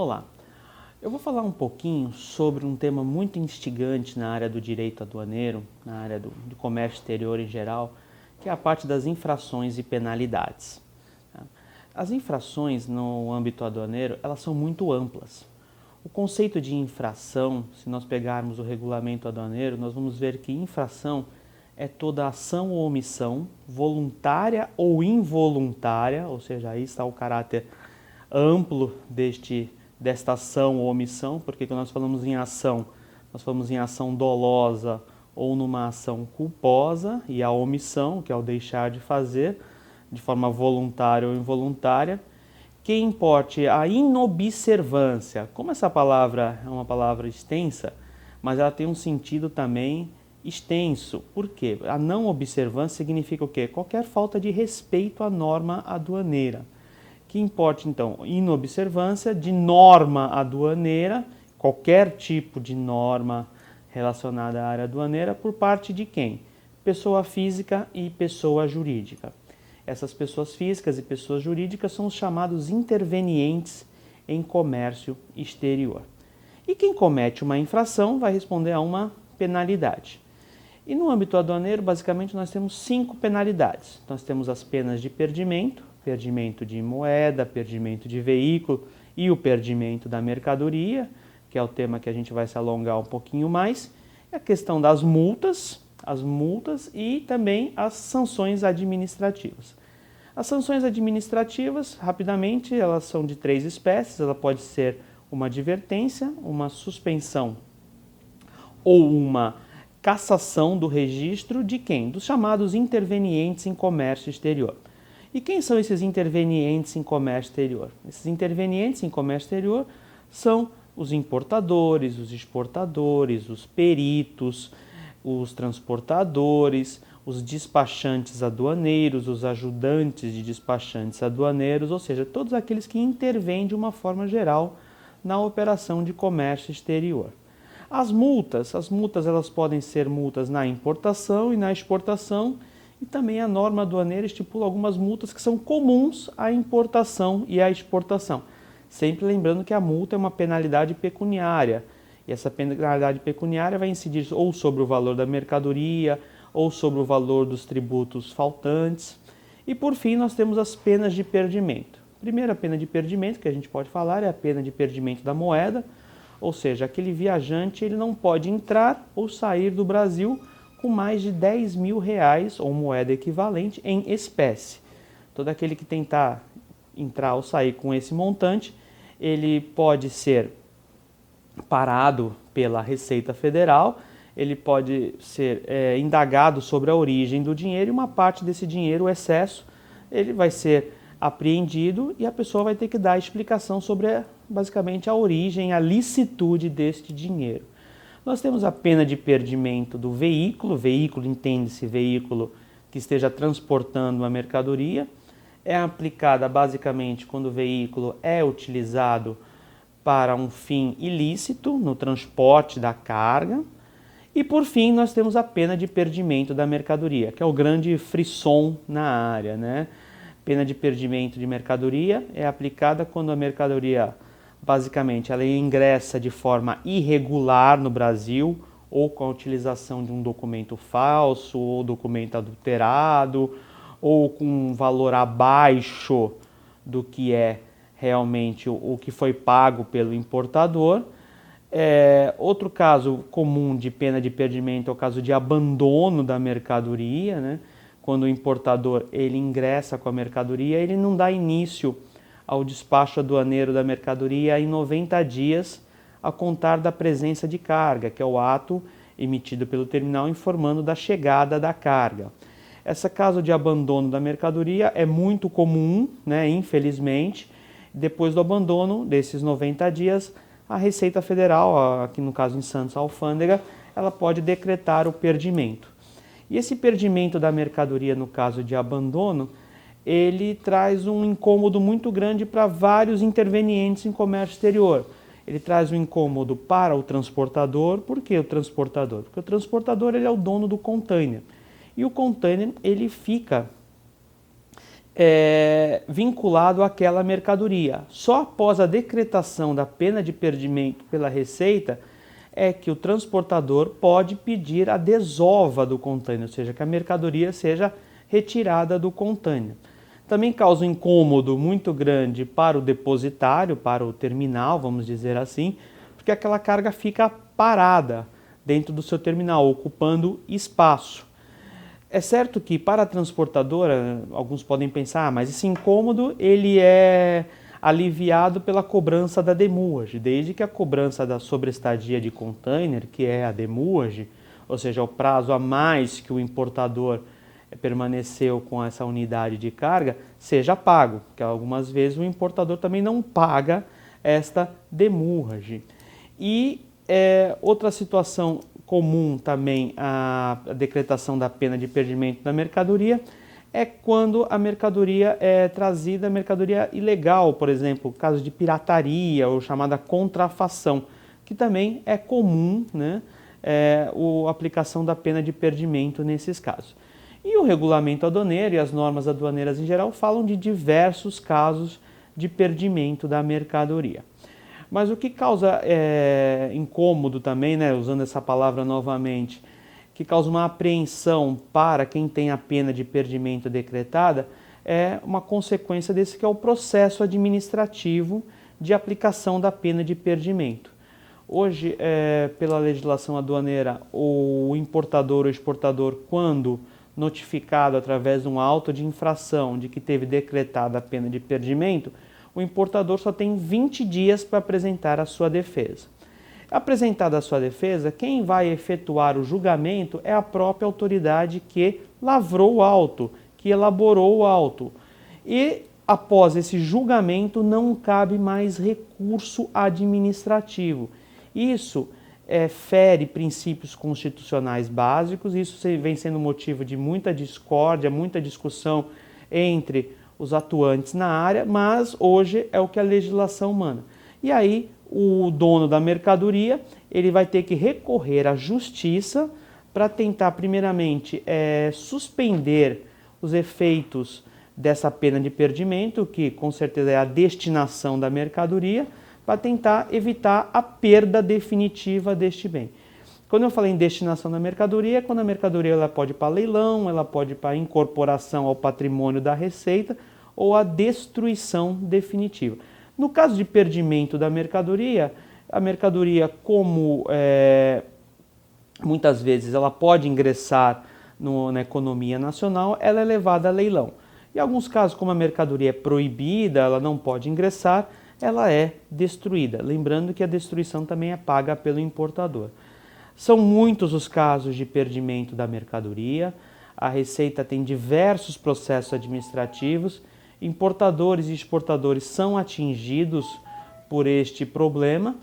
Olá, eu vou falar um pouquinho sobre um tema muito instigante na área do direito aduaneiro, na área do comércio exterior em geral, que é a parte das infrações e penalidades. As infrações no âmbito aduaneiro, elas são muito amplas. O conceito de infração, se nós pegarmos o regulamento aduaneiro, nós vamos ver que infração é toda ação ou omissão, voluntária ou involuntária, ou seja, aí está o caráter amplo desta ação ou omissão, porque quando nós falamos em ação, nós falamos em ação dolosa ou numa ação culposa, e a omissão, que é o deixar de fazer, de forma voluntária ou involuntária, que importe a inobservância. Como essa palavra é uma palavra extensa, mas ela tem um sentido também extenso. Por quê? A não observância significa o quê? Qualquer falta de respeito à norma aduaneira. Que importe, então, inobservância de norma aduaneira, qualquer tipo de norma relacionada à área aduaneira, por parte de quem? Pessoa física e pessoa jurídica. Essas pessoas físicas e pessoas jurídicas são os chamados intervenientes em comércio exterior. E quem comete uma infração vai responder a uma penalidade. E no âmbito aduaneiro, basicamente, nós temos 5 penalidades. Nós temos as penas de perdimento de moeda, perdimento de veículo e o perdimento da mercadoria, que é o tema que a gente vai se alongar um pouquinho mais. A questão das multas e também as sanções administrativas. As sanções administrativas, rapidamente, elas são de 3 espécies. Ela pode ser uma advertência, uma suspensão ou uma cassação do registro de quem? Dos chamados intervenientes em comércio exterior. E quem são esses intervenientes em comércio exterior? Esses intervenientes em comércio exterior são os importadores, os exportadores, os peritos, os transportadores, os despachantes aduaneiros, os ajudantes de despachantes aduaneiros, ou seja, todos aqueles que intervêm de uma forma geral na operação de comércio exterior. As multas elas podem ser multas na importação e na exportação, e também a norma aduaneira estipula algumas multas que são comuns à importação e à exportação. Sempre lembrando que a multa é uma penalidade pecuniária, e essa penalidade pecuniária vai incidir ou sobre o valor da mercadoria, ou sobre o valor dos tributos faltantes. E por fim nós temos as penas de perdimento. A primeira pena de perdimento que a gente pode falar é a pena de perdimento da moeda, ou seja, aquele viajante ele não pode entrar ou sair do Brasil com mais de 10 mil reais ou moeda equivalente em espécie. Todo aquele que tentar entrar ou sair com esse montante, ele pode ser parado pela Receita Federal, ele pode ser indagado sobre a origem do dinheiro e uma parte desse dinheiro, o excesso, ele vai ser apreendido e a pessoa vai ter que dar explicação sobre basicamente a origem, a licitude deste dinheiro. Nós temos a pena de perdimento do veículo, entende-se veículo que esteja transportando uma mercadoria, é aplicada basicamente quando o veículo é utilizado para um fim ilícito, no transporte da carga. E por fim nós temos a pena de perdimento da mercadoria, que é o grande frisson na área, né? Pena de perdimento de mercadoria é aplicada quando a mercadoria basicamente ela ingressa de forma irregular no Brasil, ou com a utilização de um documento falso, ou documento adulterado, ou com um valor abaixo do que é realmente o que foi pago pelo importador. Outro caso comum de pena de perdimento é o caso de abandono da mercadoria, né? Quando o importador ele ingressa com a mercadoria, ele não dá início ao despacho aduaneiro da mercadoria em 90 dias a contar da presença de carga, que é o ato emitido pelo terminal informando da chegada da carga. Esse caso de abandono da mercadoria é muito comum, né, infelizmente. Depois do abandono desses 90 dias, a Receita Federal, aqui no caso em Santos, a alfândega, ela pode decretar o perdimento. E esse perdimento da mercadoria, no caso de abandono, ele traz um incômodo muito grande para vários intervenientes em comércio exterior. Ele traz um incômodo para o transportador. Por que o transportador? Porque o transportador ele é o dono do container. E o container ele fica vinculado àquela mercadoria. Só após a decretação da pena de perdimento pela Receita é que o transportador pode pedir a desova do container, ou seja, que a mercadoria seja retirada do container. Também causa um incômodo muito grande para o depositário, para o terminal, vamos dizer assim, porque aquela carga fica parada dentro do seu terminal, ocupando espaço. É certo que para a transportadora, alguns podem pensar, mas esse incômodo ele é aliviado pela cobrança da demurrage, desde que a cobrança da sobreestadia de container, que é a demurrage, ou seja, o prazo a mais que o importador permaneceu com essa unidade de carga, seja pago, porque algumas vezes o importador também não paga esta demurrage. E outra situação comum também a decretação da pena de perdimento da mercadoria é quando a mercadoria é trazida, mercadoria ilegal, por exemplo, caso de pirataria ou chamada contrafação, que também é comum, né, a aplicação da pena de perdimento nesses casos. E o regulamento aduaneiro e as normas aduaneiras em geral falam de diversos casos de perdimento da mercadoria. Mas o que causa incômodo também, né, usando essa palavra novamente, que causa uma apreensão para quem tem a pena de perdimento decretada, é uma consequência desse que é o processo administrativo de aplicação da pena de perdimento. Hoje, pela legislação aduaneira, o importador ou exportador, quando notificado através de um auto de infração de que teve decretada a pena de perdimento, o importador só tem 20 dias para apresentar a sua defesa. Apresentada a sua defesa, quem vai efetuar o julgamento é a própria autoridade que lavrou o auto, que elaborou o auto. E após esse julgamento não cabe mais recurso administrativo. Isso fere princípios constitucionais básicos, isso vem sendo motivo de muita discórdia, muita discussão entre os atuantes na área, mas hoje é o que a legislação manda. E aí o dono da mercadoria ele vai ter que recorrer à justiça para tentar primeiramente suspender os efeitos dessa pena de perdimento, que com certeza é a destinação da mercadoria, para tentar evitar a perda definitiva deste bem. Quando eu falei em destinação da mercadoria, é quando a mercadoria ela pode ir para leilão, ela pode ir para incorporação ao patrimônio da Receita ou a destruição definitiva. No caso de perdimento da mercadoria, a mercadoria, como muitas vezes ela pode ingressar na economia nacional, ela é levada a leilão. Em alguns casos, como a mercadoria é proibida, ela não pode ingressar, ela é destruída. Lembrando que a destruição também é paga pelo importador. São muitos os casos de perdimento da mercadoria. A Receita tem diversos processos administrativos. Importadores e exportadores são atingidos por este problema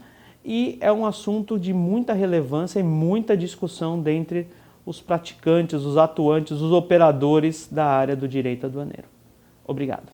e é um assunto de muita relevância e muita discussão dentre os praticantes, os atuantes, os operadores da área do direito aduaneiro. Obrigado.